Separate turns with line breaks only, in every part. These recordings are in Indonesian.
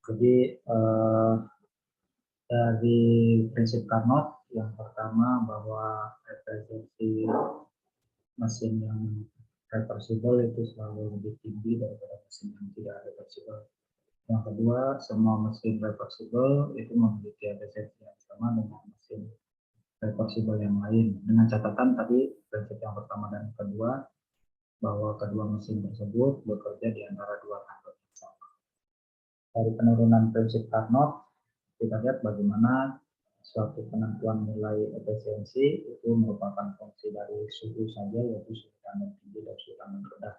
Jadi dari prinsip Carnot yang pertama bahwa efisiensi mesin yang reversible itu selalu lebih tinggi daripada mesin yang tidak reversible. Yang kedua, semua mesin reversible itu memiliki efisiensi yang sama dengan mesin reversible yang lain. Dengan catatan tadi prinsip yang pertama dan kedua bahwa kedua mesin tersebut bekerja di antara dua kantor yang sama. Dari penurunan prinsip Carnot, kita lihat bagaimana suatu penentuan nilai efisiensi itu merupakan fungsi dari suhu saja, yaitu suhu tandon tinggi dan suhu tandon rendah.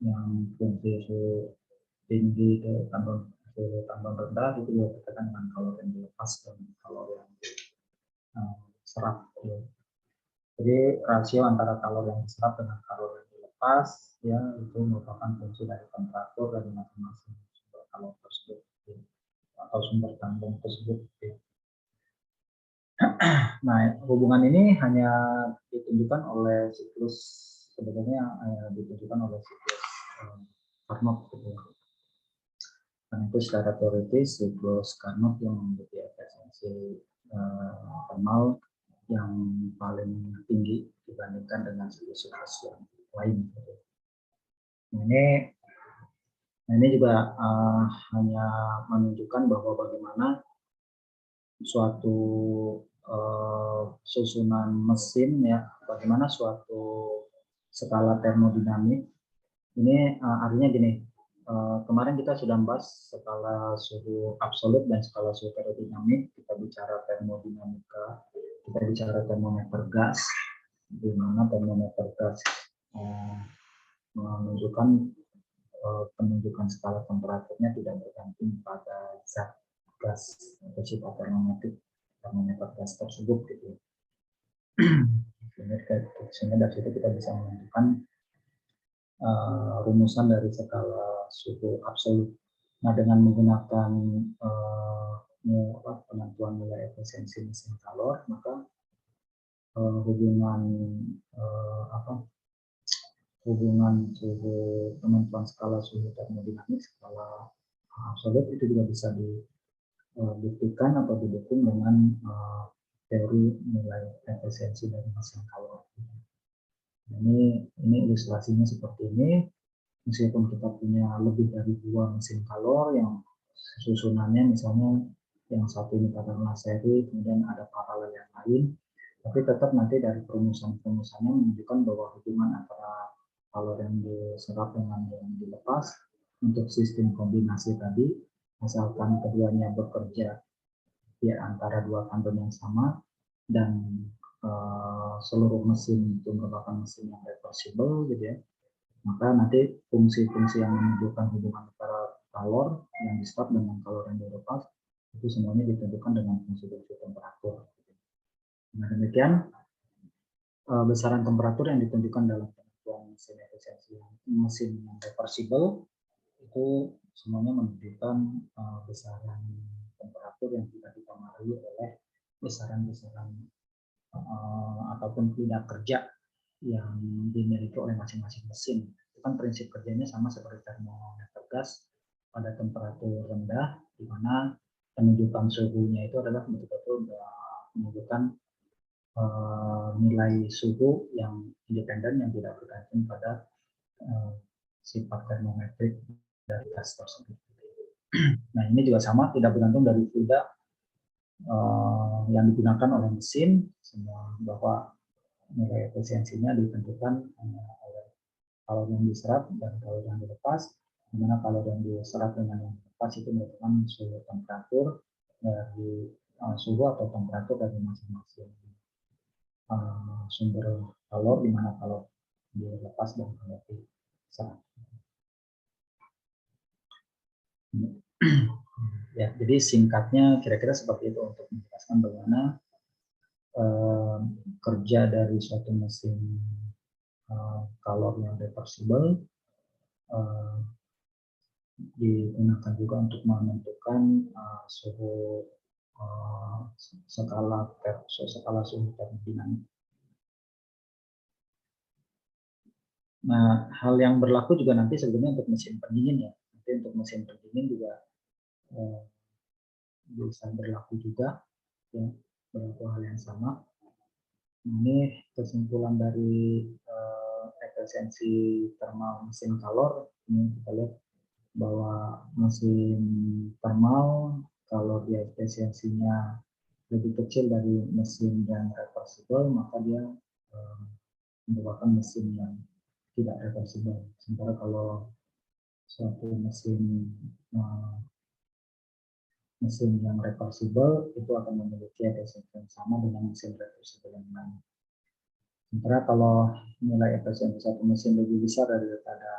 Yang fungsi suhu tinggi suhu tandon rendah itu berkaitan dengan kalori yang dilepas dan kalori yang diserap. Jadi rasio antara kalori yang diserap dengan kalori yang dilepas ya itu merupakan fungsi dari temperatur dari masing-masing sumber kalori tersebut atau sumber tandon tersebut. Nah, hubungan ini hanya ditunjukkan oleh siklus, sebenarnya ditunjukkan oleh siklus Carnot. Dan itu secara teoritis siklus Carnot yang memiliki efisiensi thermal yang paling tinggi dibandingkan dengan siklus-siklus yang lain. Nah, ini juga hanya menunjukkan bahwa bagaimana suatu susunan mesin ya, bagaimana suatu skala termodinamik ini artinya gini, kemarin kita sudah membahas skala suhu absolut dan skala suhu termodinamik, kita bicara termodinamika, kita bicara termometer gas, di mana termometer gas menunjukkan penunjukan skala temperaturnya tidak bergantung pada zat gas atau sifat termometer gas tersebut gitu. Sehingga dari situ kita bisa menentukan rumusan dari skala suhu absolut. Nah, dengan menggunakan penentuan nilai efisiensi mesin kalor, maka hubungan suhu penentuan skala suhu termodinamik skala absolut itu juga bisa dibuktikan atau didukung dengan teori nilai efisiensi dari mesin kalor. Ini ilustrasinya seperti ini. Meskipun kita punya lebih dari 2 mesin kalor yang susunannya misalnya yang satu ini katakanlah seri, kemudian ada paralel yang lain, tapi tetap nanti dari perumusan-perumusannya menunjukkan bahwa hubungan antara kalor yang diserap dengan yang dilepas untuk sistem kombinasi tadi, asalkan keduanya bekerja di antara dua kantor yang sama dan seluruh mesin itu merupakan mesin yang reversible gitu ya, maka nanti fungsi-fungsi yang menunjukkan hubungan antara kalor yang diserap dengan kalor yang dilepas itu semuanya ditentukan dengan fungsi-fungsi temperatur. Nah, demikian besaran temperatur yang ditentukan dalam penentuan mesin efisiensi mesin yang reversible itu semuanya menunjukkan besaran temperatur yang tidak dipengaruhi oleh besaran-besaran ataupun tidak kerja yang dimiliki oleh masing-masing mesin. Itu kan prinsip kerjanya sama seperti termometer gas pada temperatur rendah, di mana penunjukan suhunya itu adalah betul-betul menunjukkan nilai suhu yang independen yang tidak bergantung pada sifat termometrik dari gas tersebut. Nah, ini juga sama, tidak bergantung dari fluida yang digunakan oleh mesin, semua bahwa nilai efisiensinya ditentukan oleh kalori yang diserap dan kalori yang dilepas, di mana kalori yang diserap dengan yang dilepas itu merupakan suhu temperatur dari suhu atau temperatur dari masing-masing sumber kalor, di mana kalori dilepas dan kalori diserap. Ya, jadi singkatnya kira-kira seperti itu untuk menjelaskan bagaimana kerja dari suatu mesin kalor yang reversible digunakan juga untuk menentukan suhu skala suhu termodinamik. Nah, hal yang berlaku juga nanti sebenarnya untuk mesin pendingin ya. Nanti untuk mesin pendingin juga bisa berlaku juga, ya, berlaku hal yang sama. Ini kesimpulan dari efisiensi thermal mesin kalor. Ini kita lihat bahwa mesin thermal kalau dia efisiensinya lebih kecil dari mesin yang reversible, maka dia merupakan mesin yang tidak reversible. Sementara kalau suatu mesin yang reversible itu akan memiliki efisiensi yang sama dengan mesin reversible yang lain. Sementara kalau nilai efisiensi satu mesin lebih besar daripada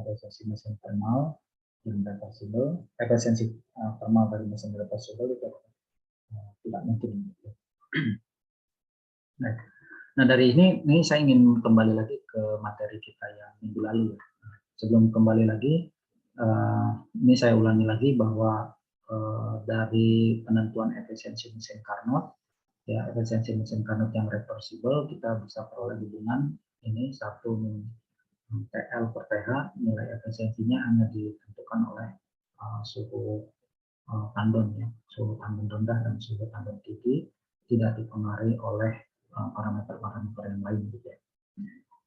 efisiensi mesin thermal yang reversible, efisiensi thermal dari mesin reversible itu tidak mungkin. Nah, dari ini saya ingin kembali lagi ke materi kita yang minggu lalu. Sebelum kembali lagi, ini saya ulangi lagi bahwa dari penentuan efisiensi mesin Carnot, ya, efisiensi mesin Carnot yang reversible kita bisa peroleh hubungan ini 1 TL per TH. Nilai efisiensinya hanya ditentukan oleh suhu tandon, ya, suhu tandon rendah dan suhu tandon tinggi, tidak dipengaruhi oleh parameter-parameter yang lain, gitu ya.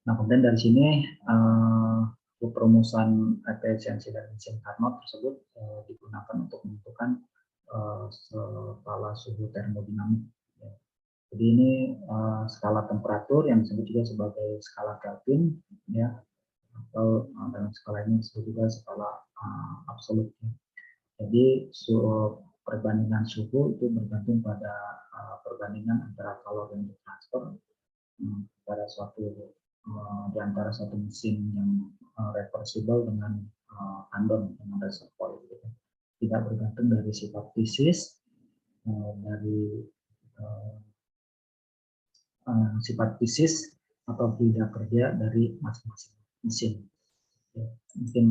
Nah, kemudian dari sini perumusan efisiensi dari mesin Carnot tersebut digunakan untuk menentukan skala suhu termodinamik. Ya. Jadi ini skala temperatur yang disebut juga sebagai skala Kelvin, ya, atau dalam skala ini disebut juga skala absolut. Jadi perbandingan suhu itu bergantung pada perbandingan antara kalor yang ditransfer pada suatu di antara satu mesin yang reversible dengan tandon dengan reservoir, gitu. Tidak bergantung dari sifat fisis dari sifat fisis atau tidak kerja dari masing-masing mesin. Ya, mungkin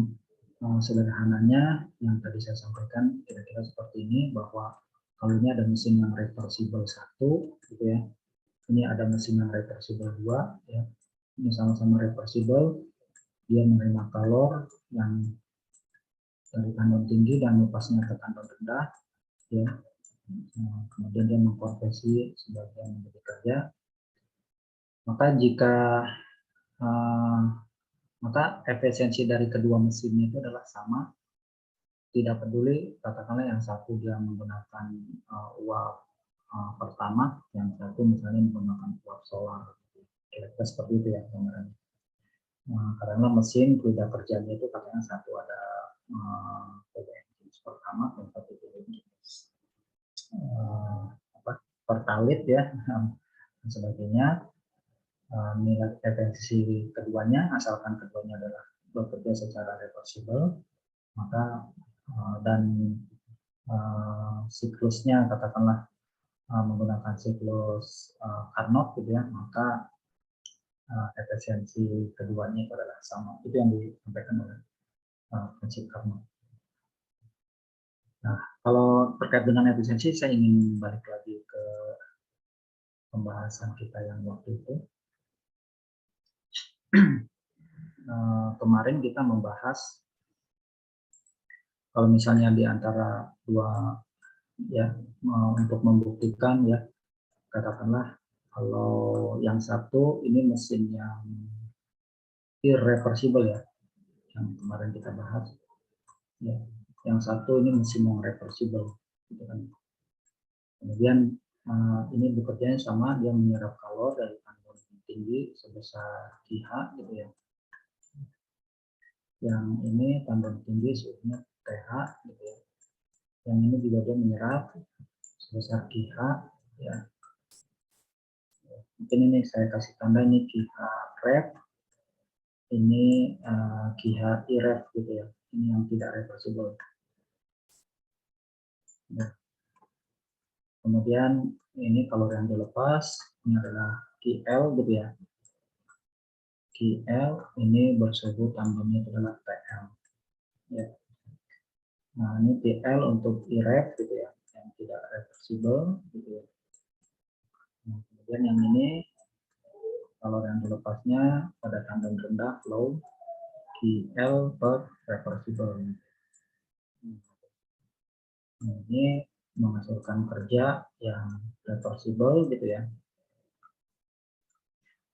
sederhananya yang tadi saya sampaikan kira-kira seperti ini, bahwa kalau ini ada mesin yang reversible 1, gitu ya, ini ada mesin yang reversible 2, ya, ini sama-sama reversible, dia menerima kalor yang dari tandon tinggi dan lepasnya ke tandon rendah, ya, kemudian dia mengkonversi sebagian menjadi kerja. Maka efisiensi dari kedua mesinnya itu adalah sama, tidak peduli katakanlah yang satu dia menggunakan uap pertama, yang satu misalnya menggunakan uap solar, kira-kira seperti itu ya gambarannya. Karena mesin kerja kerjanya itu katanya satu ada BBM jenis pertama dan satu jenis pertalite, ya, dan sebagainya. Nilai efisiensi keduanya, asalkan keduanya adalah bekerja secara reversible, maka dan siklusnya katakanlah menggunakan siklus Carnot, gitu ya, maka efisiensi keduanya itu adalah sama. Itu yang disampaikan oleh prinsip Carnot. Nah, kalau terkait dengan efisiensi, saya ingin balik lagi ke pembahasan kita yang waktu itu. Kemarin kita membahas kalau misalnya di antara dua, ya, untuk membuktikan, ya, katakanlah kalau yang satu ini mesin yang irreversible, ya, yang kemarin kita bahas, ya, yang satu ini mesin yang reversible, gitu kan. Kemudian ini bekerjanya sama, dia menyerap kalor dari tandon tinggi sebesar QH, gitu ya. Yang ini tandon tinggi suhunya TH, gitu ya. Yang ini juga dia menyerap sebesar QH, ya. Mungkin ini saya kasih tanda, ini QH ref, ini QH iref, gitu ya. Ini yang tidak reversible. Nah, kemudian ini kalor yang dilepas, ini adalah QL, gitu ya. QL ini bersuhu tandonnya adalah TL. Ya. Nah, ini TL untuk iref, gitu ya, yang tidak reversible, gitu ya. Nah, kemudian yang ini Kalor yang dilepasnya pada tandon rendah flow QL per reversible. Ini menghasilkan kerja yang reversible gitu ya.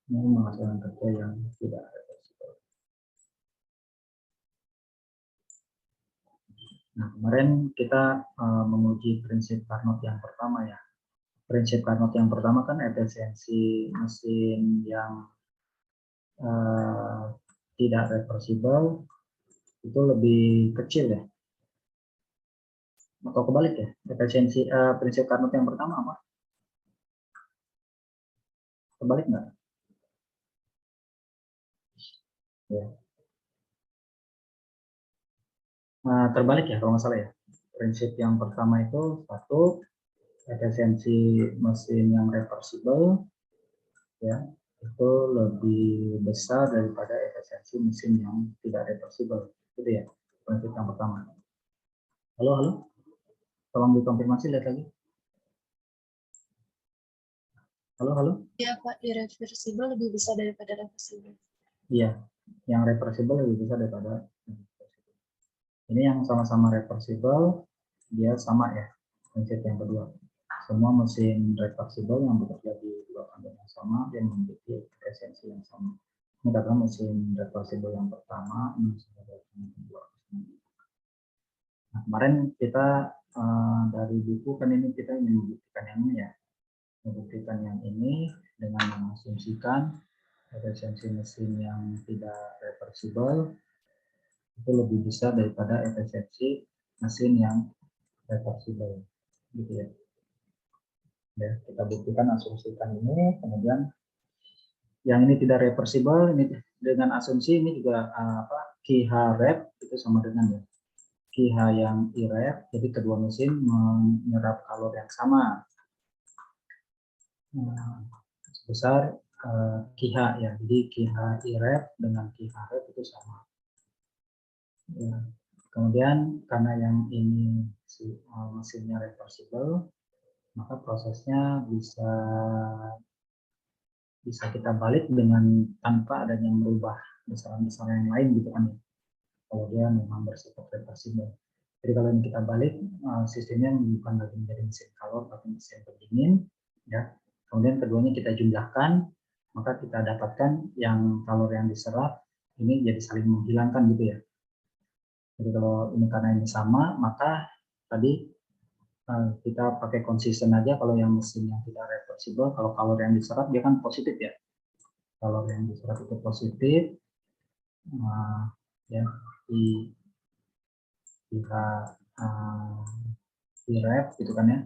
Ini menghasilkan kerja yang tidak reversible. Nah, kemarin kita menguji prinsip Carnot yang pertama ya. Prinsip Carnot yang pertama kan efisiensi mesin yang tidak reversible itu lebih kecil ya. Atau kebalik ya, efisiensi prinsip Carnot yang pertama apa? Kebalik nggak? Ya. Terbalik ya kalau nggak salah ya. Prinsip yang pertama itu satu, efisiensi mesin yang reversible ya itu lebih besar daripada efisiensi mesin yang tidak reversible, gitu ya prinsip yang pertama. Halo, tolong dikonfirmasi, lihat lagi. Halo.
Iya Pak, irreversible lebih besar daripada reversible.
Iya, yang reversible lebih besar daripada reversible. Ini yang sama-sama reversible, dia sama ya prinsip yang kedua. Semua mesin reversible yang bekerja di dua tandon yang sama dan memiliki efisiensi yang sama. Ini katakan mesin reversible yang pertama, mesin reversible yang kedua. Nah, kemarin kita dari buku kan ini kita ingin membuktikan yang ini ya, membuktikan yang ini dengan mengasumsikan efisiensi mesin yang tidak reversible itu lebih besar daripada efisiensi mesin yang reversible, gitu ya. Ya, kita buktikan, asumsikan ini, kemudian yang ini tidak reversible, ini dengan asumsi ini juga QH rep itu sama dengan ya QH yang irep, jadi kedua mesin menyerap kalor yang sama sebesar QH ya, jadi QH irep dengan QH rep itu sama. Ya. Kemudian karena yang ini mesinnya reversible, maka prosesnya bisa kita balik dengan tanpa adanya merubah besaran-besaran yang lain gitu kan ya. Kalau dia memang bersifat reversible. Jadi kalau ini kita balik, sistemnya bukan lagi menjadi mesin kalor tapi mesin pendingin, ya. Kemudian keduanya kita jumlahkan, maka kita dapatkan yang kalor yang diserap ini jadi saling menghilangkan gitu ya. Jadi kalau ini karena ini sama, maka tadi kita pakai konsisten aja. Kalau yang mesin yang tidak reversible, kalau kalor yang diserap dia kan positif ya. Kalor yang diserap itu positif, ya di pihak rep gitu kan ya.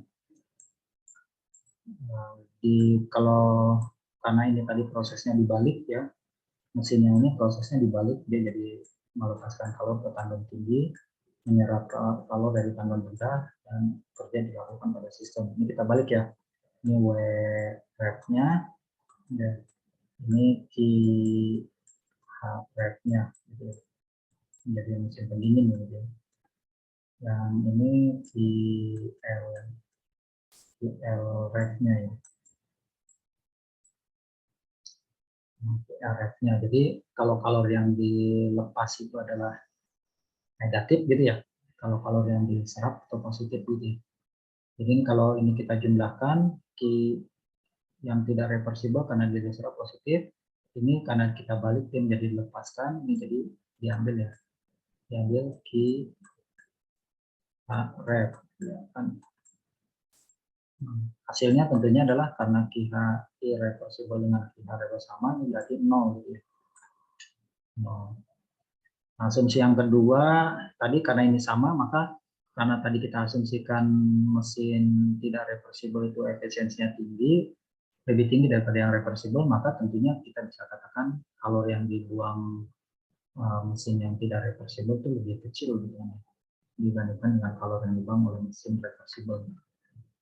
Kalau karena ini tadi prosesnya dibalik ya, mesin yang ini prosesnya dibalik, dia jadi melepaskan kalor ke tandon tinggi, menyerap kalor dari tandon rendah, dan kerja dilakukan pada sistem. Ini kita balik ya, ini W rep-nya, ya. Ini Q rep-nya, gitu. Menjadi mesin pendingin gitu. Yang ini QL rep-nya ya. RF-nya. Jadi kalau kalor yang dilepas itu adalah negatif gitu ya. Kalau kalor yang diserap atau positif gitu. Jadi kalau ini kita jumlahkan, yang tidak reversible karena dia diserap positif, ini karena kita balik dia menjadi dilepaskan, ini jadi diambil ya. Diambil ref. Ya, kan. Hasilnya tentunya adalah karena QH irreversible dengan QH reversible sama, ini berarti 0 gitu ya. 0. Asumsi yang kedua, tadi karena ini sama, maka karena tadi kita asumsikan mesin tidak reversible itu efisiensinya tinggi, lebih tinggi daripada yang reversible, maka tentunya kita bisa katakan kalor yang dibuang mesin yang tidak reversible itu lebih kecil gitu kan, dibandingkan dengan kalor yang dibuang oleh mesin reversible.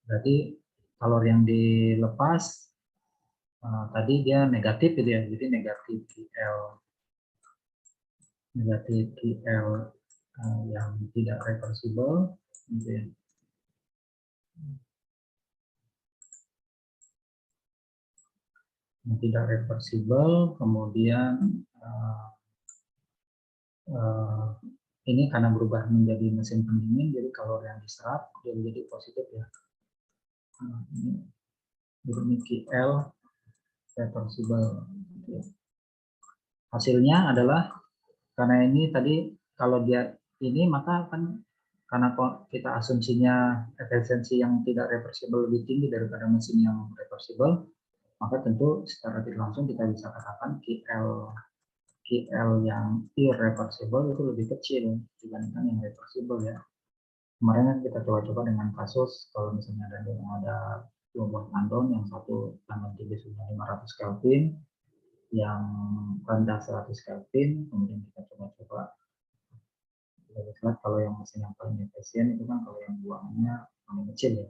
Berarti kalor yang dilepas tadi dia negatif gitu ya, jadi negatif QL yang tidak reversible gitu ya. yang tidak reversible, kemudian ini karena berubah menjadi mesin pendingin, jadi kalori yang diserap dia menjadi positif ya. Ini KL reversible. Hasilnya adalah karena ini tadi kalau dia ini maka kan karena kita asumsinya efisiensi yang tidak reversible lebih tinggi daripada mesin yang reversible, maka tentu secara tidak langsung kita bisa katakan KL yang irreversible itu lebih kecil dibandingkan yang reversible ya. Kemarin kita coba-coba dengan kasus kalau misalnya ada dua buah tandon, yang satu tandon tinggi sudah 500 Kelvin, yang rendah 100 Kelvin, kemudian kita coba-coba kalau yang mesin yang paling efisien itu kan kalau yang buangannya paling kecil ya.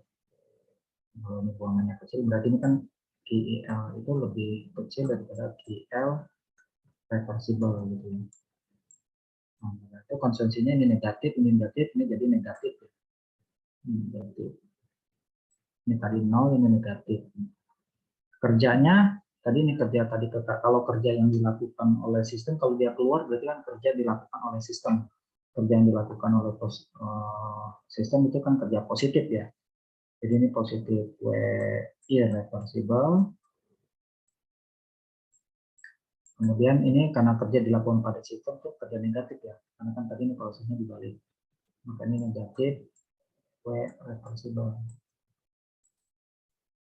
Kalau ini buangannya kecil berarti ini kan KL itu lebih kecil daripada KL reversible gitu ya. Nah, itu konsumsinya ini negatif, ini jadi negatif. Ini negatif. Ini tadi 0, ini negatif. Kerjanya tadi ini kerja tadi kalau kerja yang dilakukan oleh sistem, kalau dia keluar berarti kan kerja dilakukan oleh sistem. Kerja yang dilakukan oleh sistem itu kan kerja positif ya. Jadi ini positif W irreversible. Kemudian ini karena kerja dilakukan pada sistem itu kerja negatif ya. Karena kan tadi ini prosesnya dibalik. Maka ini negatif W reversible.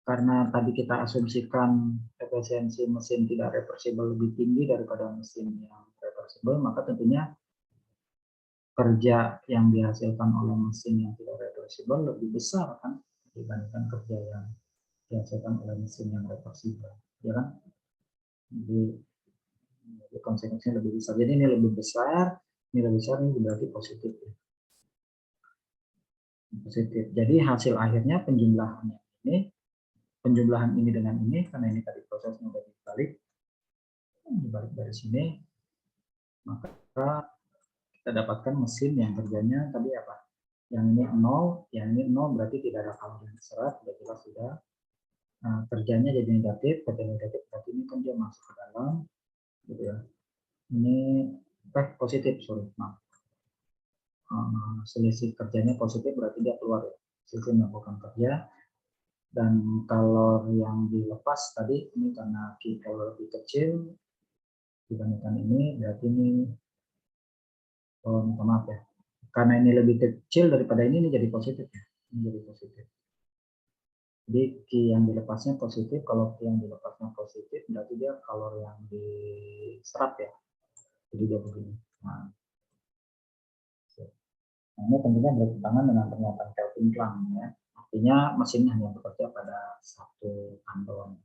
Karena tadi kita asumsikan efisiensi mesin tidak reversible lebih tinggi daripada mesin yang reversible, maka tentunya kerja yang dihasilkan oleh mesin yang tidak reversible lebih besar kan dibandingkan kerja yang dihasilkan oleh mesin yang reversible, ya kan? Jadi konsekuensinya lebih besar. Jadi ini lebih besar, ini berarti positif. Ya. Positif. Jadi hasil akhirnya penjumlahannya ini, penjumlahan ini dengan ini, karena ini tadi prosesnya sudah dibalik dari sini, maka kita dapatkan mesin yang kerjanya tadi apa? Yang ini 0, yang ini 0 berarti tidak ada kalori yang diserap, sudah jelas sudah. Nah, kerjanya jadi negatif, kerja negatif berarti ini kan dia masuk ke dalam, gitu ya. Ini positif, sorry, maaf. Selisih kerjanya positif berarti dia keluar ya. Sistem melakukan kerja. Dan kalori yang dilepas tadi ini karena kalori lebih kecil dibandingkan ini, berarti ini minta maaf ya. Karena ini lebih kecil daripada ini jadi positif ya. Ini jadi positif. Jadi Q yang dilepasnya positif, kalau Q yang dilepasnya positif berarti dia kalori yang diserap ya. Jadi dia begini. Nah, ini tentunya bertentangan dengan pernyataan Kelvin Planck ya. Artinya mesin hanya bekerja pada satu tandon.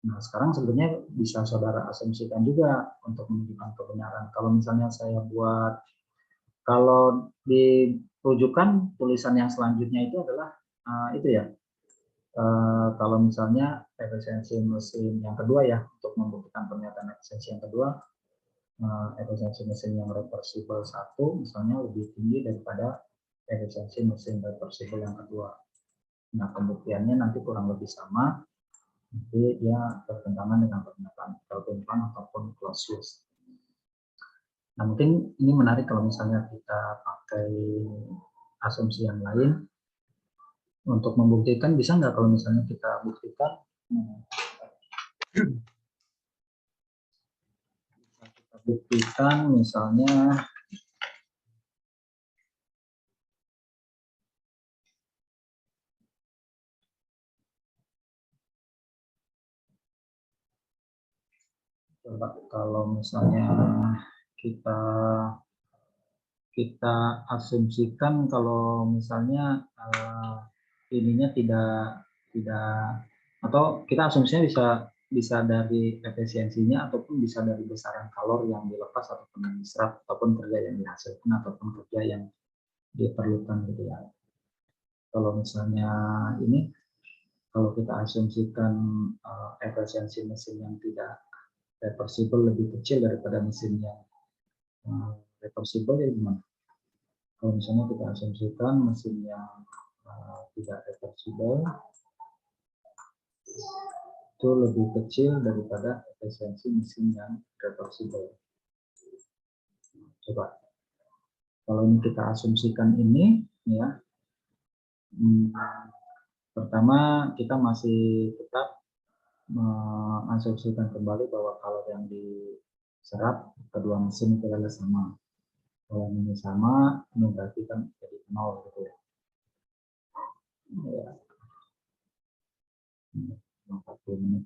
Nah, sekarang sebenarnya bisa saudara asumsikan juga untuk menunjukkan kebenaran. Kalau misalnya saya buat, kalau di rujukan tulisan yang selanjutnya itu adalah itu ya. Kalau misalnya efisiensi mesin yang kedua ya, untuk membuktikan pernyataan efisiensi yang kedua, efisiensi mesin yang reversible 1 misalnya lebih tinggi daripada efisiensi mesin reversible yang kedua. Nah, pembuktiannya nanti kurang lebih sama. Jadi dia bertentangan dengan pernyataan Kelvin Planck ataupun Clausius. Nah, mungkin ini menarik kalau misalnya kita pakai asumsi yang lain untuk membuktikan. Bisa nggak kalau misalnya kita buktikan misalnya coba kalau misalnya kita asumsikan kalau misalnya ininya tidak atau kita asumsinya bisa dari efisiensinya ataupun bisa dari besaran kalori yang dilepas ataupun yang diserap ataupun kerja yang dihasilkan ataupun kerja yang diperlukan gitu ya. Kalau misalnya ini kalau kita asumsikan efisiensi mesin yang tidak reversible lebih kecil daripada mesin yang reversible ya gimana? Kalau misalnya kita asumsikan mesin yang tidak reversible itu lebih kecil daripada efisiensi mesin yang reversible. Coba kalau ini kita asumsikan ini, ya, pertama kita masih tetap mengasumsikan kembali bahwa kalau yang diserap kedua mesin itu adalah sama. Kalau ini sama, ini berarti kan jadi 0 gitu ya. Ya. 40 menit.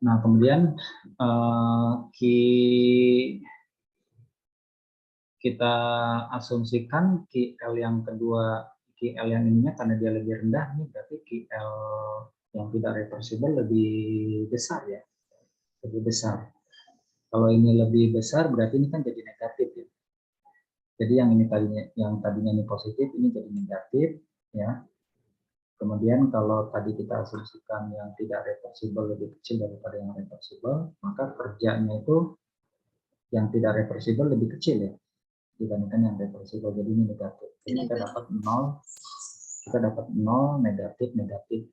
Nah, kemudian kita asumsikan QL yang kedua, QL yang ininya karena dia lebih rendah, ini berarti QL yang tidak reversible lebih besar ya, lebih besar. Kalau ini lebih besar berarti ini kan jadi negatif ya. Jadi yang tadinya ini positif ini jadi negatif ya. Kemudian kalau tadi kita asumsikan yang tidak reversible lebih kecil daripada yang reversible, maka kerjanya itu yang tidak reversible lebih kecil ya dibandingkan yang reversible. Jadi ini negatif. Jadi kita dapat 0, negatif negatif.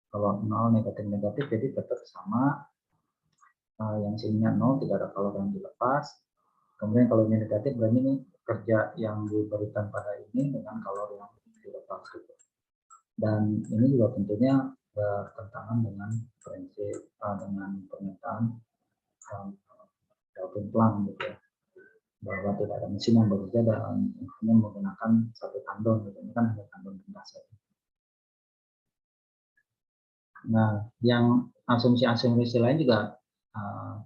Kalau 0 negatif negatif jadi tetap sama. Yang sininya 0, tidak ada kalor yang dilepas. Kemudian kalau ini negatif berarti ini kerja yang diberikan pada ini dengan kalor yang dilepas gitu. Dan ini juga tentunya bertentangan dengan prinsip dengan pernyataan Kelvin Planck gitu ya, bahwa tidak ada mesin yang bekerja dan hanya menggunakan satu tandon gitu. Ini kan hanya tandon rendah saja. Nah, yang asumsi-asumsi lain juga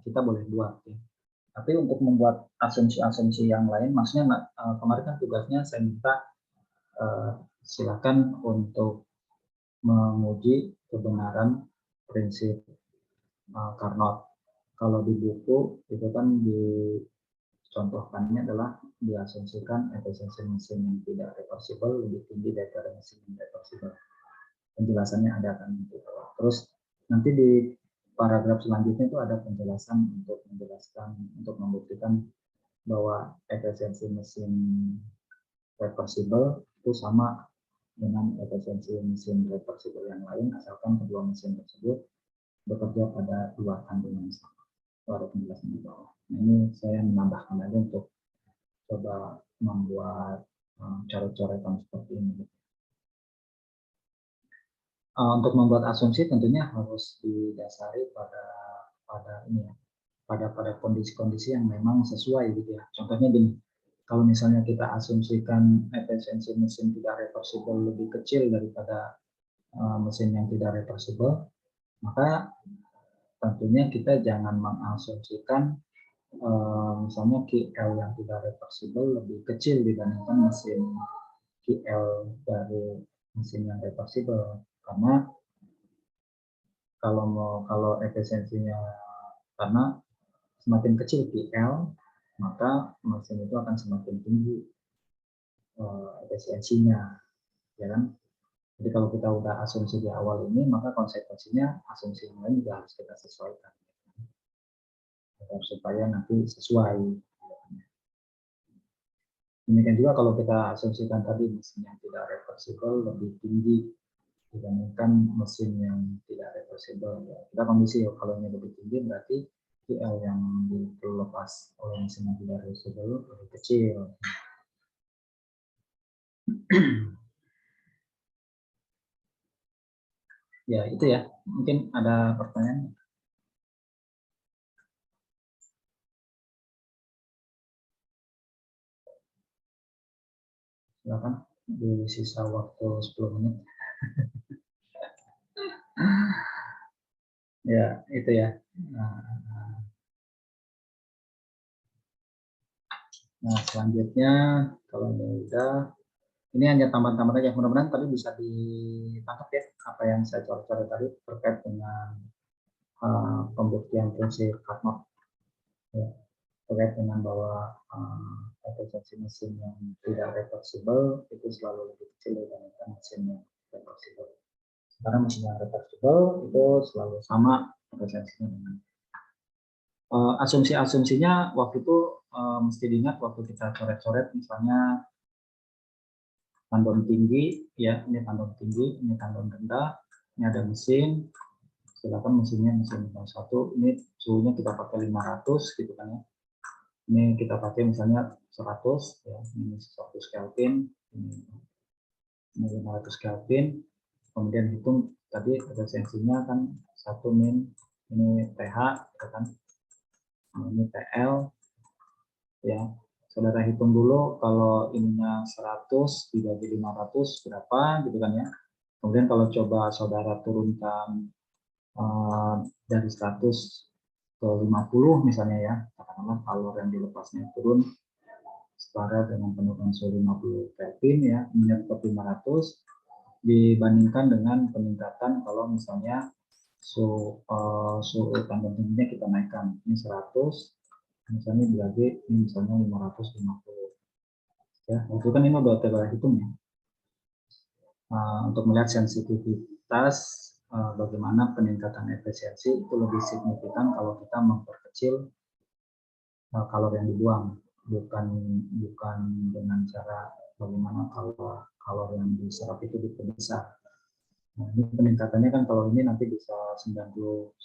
kita boleh buat ya. Tapi untuk membuat asumsi-asumsi yang lain, maksudnya kemarin kan tugasnya saya minta silakan untuk menguji kebenaran prinsip Carnot. Kalau di buku itu kan dicontohkannya adalah diasumsikan efisiensi mesin yang tidak reversible lebih tinggi daripada mesin yang reversible. Penjelasannya ada kan gitu. Terus nanti di paragraf selanjutnya itu ada penjelasan untuk membuktikan bahwa efisiensi mesin reversible itu sama dengan efisiensi mesin reversible yang lain asalkan kedua mesin tersebut bekerja pada dua kandungan yang sama. Ada penjelasan di bawah. Nah, ini saya menambahkan aja untuk coba membuat coret-coretan seperti ini. Untuk membuat asumsi tentunya harus didasari pada ini ya, pada kondisi-kondisi yang memang sesuai gitu ya. Contohnya gini, kalau misalnya kita asumsikan efisiensi mesin tidak reversible lebih kecil daripada mesin yang tidak reversible, maka tentunya kita jangan mengasumsikan misalnya QL yang tidak reversible lebih kecil dibandingkan mesin QL dari mesin yang reversible, karena kalau efisiensinya, karena semakin kecil QL maka mesin itu akan semakin tinggi efisiensinya, ya kan? Jadi kalau kita udah asumsi di awal ini, maka konsekuensinya asumsi yang lain juga harus kita sesuaikan supaya nanti sesuai. Demikian juga kalau kita asumsikan tadi mesin yang tidak reversible lebih tinggi dibandingkan mesin yang tidak reversible. Ya, kita kondisi kalau ini lebih tinggi berarti QL yang dilepas oleh mesin yang tidak reversible lebih kecil. Ya itu ya, mungkin ada pertanyaan. Silakan di sisa waktu 10 menit. Ya itu ya. Nah selanjutnya kalau udah, ini hanya tambahan-tambahan aja, mudah-mudahan tadi bisa ditangkap ya apa yang saya coret-coret tadi terkait dengan pembuktian prinsip Carnot ya, terkait dengan bahwa efisiensi mesin yang tidak reversible itu selalu lebih kecil dibandingkan mesin yang reversible. Karena mesin yang reversible itu selalu sama efisiensinya dengan asumsi-asumsinya waktu itu mesti diingat waktu kita coret-coret misalnya tandon tinggi, ya ini tandon tinggi, ini tandon rendah, ini ada mesin, silakan mesinnya mesin 1, ini suhunya kita pakai 500 gitu kan ya. Ini kita pakai misalnya 100 ya, ini 100 Kelvin, ini 500 Kelvin, kemudian hitung tadi efisiensinya kan 1 min, ini pH ya kan. Ini TL ya, saudara hitung dulu kalau ininya 100 dibagi 500 berapa gitu kan ya. Kemudian kalau coba saudara turunkan dari 100 ke 50 misalnya ya, katakanlah kalor yang dilepasnya turun setara dengan penurunan suhu 50 Kelvin ya, menyerupai 500 dibandingkan dengan peningkatan kalau misalnya suhu tandon tingginya kita naikkan ini 100 misalnya dibagi ini misalnya 550 ya, waktu kan ini udah coba hitung ya. Untuk melihat sensitivitas bagaimana peningkatan efisiensi itu lebih signifikan kalau kita memperkecil kalori yang dibuang, bukan dengan cara bagaimana kalau kalori yang diserap itu diperbesar. Nah, ini peningkatannya kan kalau ini nanti bisa 90-90%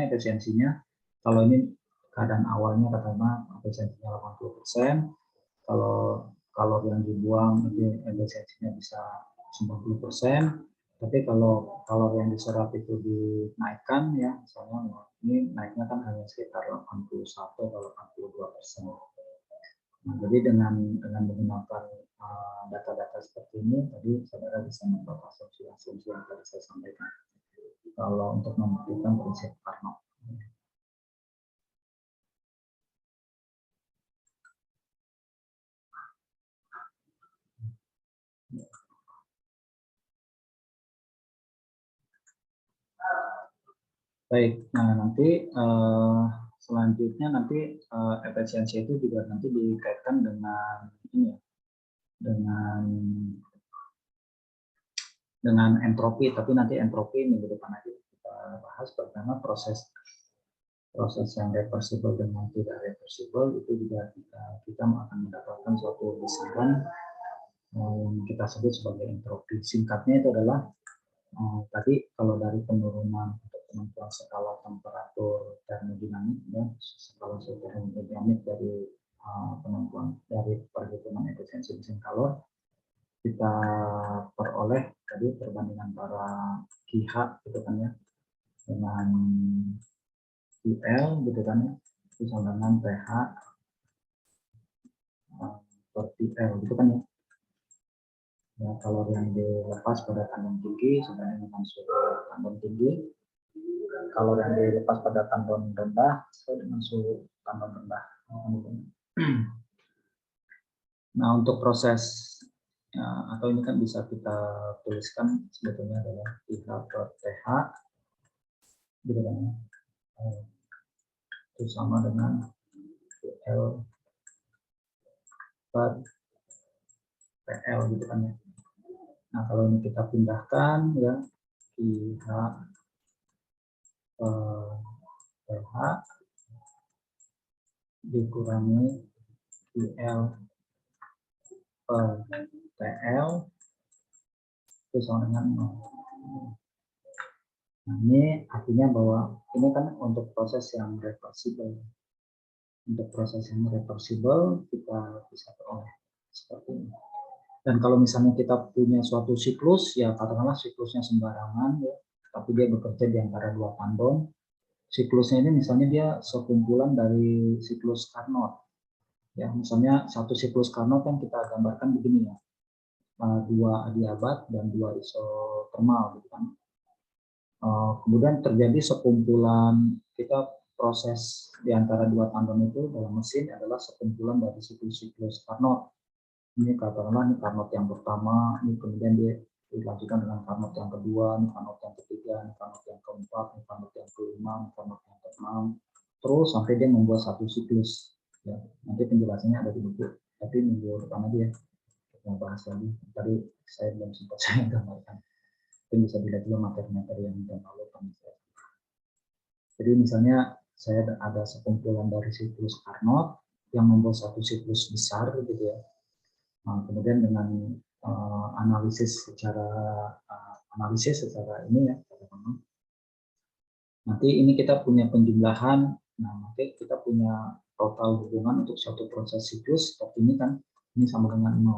efisiensinya. Kalau ini keadaan awalnya katakanlah efisiensinya 80%, kalau kalori yang dibuang itu efisiensinya bisa 90%, tapi kalau kalori yang diserap itu dinaikkan ya, misalnya ini naiknya kan hanya sekitar 81 atau 82%. Nah, jadi dengan menggunakan data-data seperti ini, tadi saudara bisa membuat asumsi-asumsi yang tadi saya sampaikan. Kalau untuk membuktikan prinsip Carnot. Baik, nah nanti selanjutnya nanti efisiensi itu juga nanti dikaitkan dengan ini ya, dengan entropi, tapi nanti entropi minggu depan aja kita bahas bagaimana proses yang reversible dengan tidak reversible itu juga kita akan mendapatkan suatu besaran yang kita sebut sebagai entropi. Singkatnya itu adalah tadi kalau dari penurunan untuk penentuan skala temperatur termodinamik ya, skala suhu termodinamik dari penentuan dari perhitungan efisiensi mesin kalor kita peroleh tadi perbandingan antara QH gitu kan ya dengan QL gitu kan ya, itu sama dengan pH per TL gitu kan ya. Ya, kalori yang dilepas pada tandon tinggi sebenarnya dengan suhu tandon tinggi, kalori yang dilepas pada tandon rendah sesuai dengan suhu tandon rendah. Nah, untuk proses atau ini kan bisa kita tuliskan sebetulnya adalah pH per pH gitu kan ya. Itu sama dengan PL per PL gitu kan ya. Nah, kalau ini kita pindahkan ya pH pH dikurangi PL per PL itu sama dengan 0. Nah, ini artinya bahwa ini kan untuk proses yang reversible. Untuk proses yang reversible kita bisa peroleh seperti ini. Dan kalau misalnya kita punya suatu siklus, ya katakanlah siklusnya sembarangan, ya, tapi dia bekerja di antara dua tandon. Siklusnya ini misalnya dia sekumpulan dari siklus Carnot. Ya, misalnya satu siklus Carnot yang kita gambarkan begini ya, 2 adiabat dan 2 isotermal, gitu kan. Kemudian terjadi sekumpulan kita proses di antara dua tandon itu dalam mesin adalah sekumpulan dari siklus-siklus Carnot. Ini katakanlah ini Carnot yang pertama, ini kemudian dia dilanjutkan dengan Carnot yang kedua, ini Carnot yang ketiga, ini Carnot yang keempat, ini Carnot yang kelima, ini Carnot yang keenam, terus sampai dia membuat satu siklus. Ya, nanti penjelasannya ada di buku, tapi minggu depan aja ya kita bahas lagi. Tadi saya belum sempat saya gambarkan. Mungkin bisa dilihat juga materi-materi yang tahun lalu kami share. Jadi misalnya saya ada sekumpulan dari siklus Carnot yang membuat satu siklus besar gitu ya. Nah, kemudian dengan analisis secara ini ya, nanti ini kita punya penjumlahan. Nah, nanti kita punya total hubungan untuk suatu proses siklus seperti ini kan, ini sama dengan 0.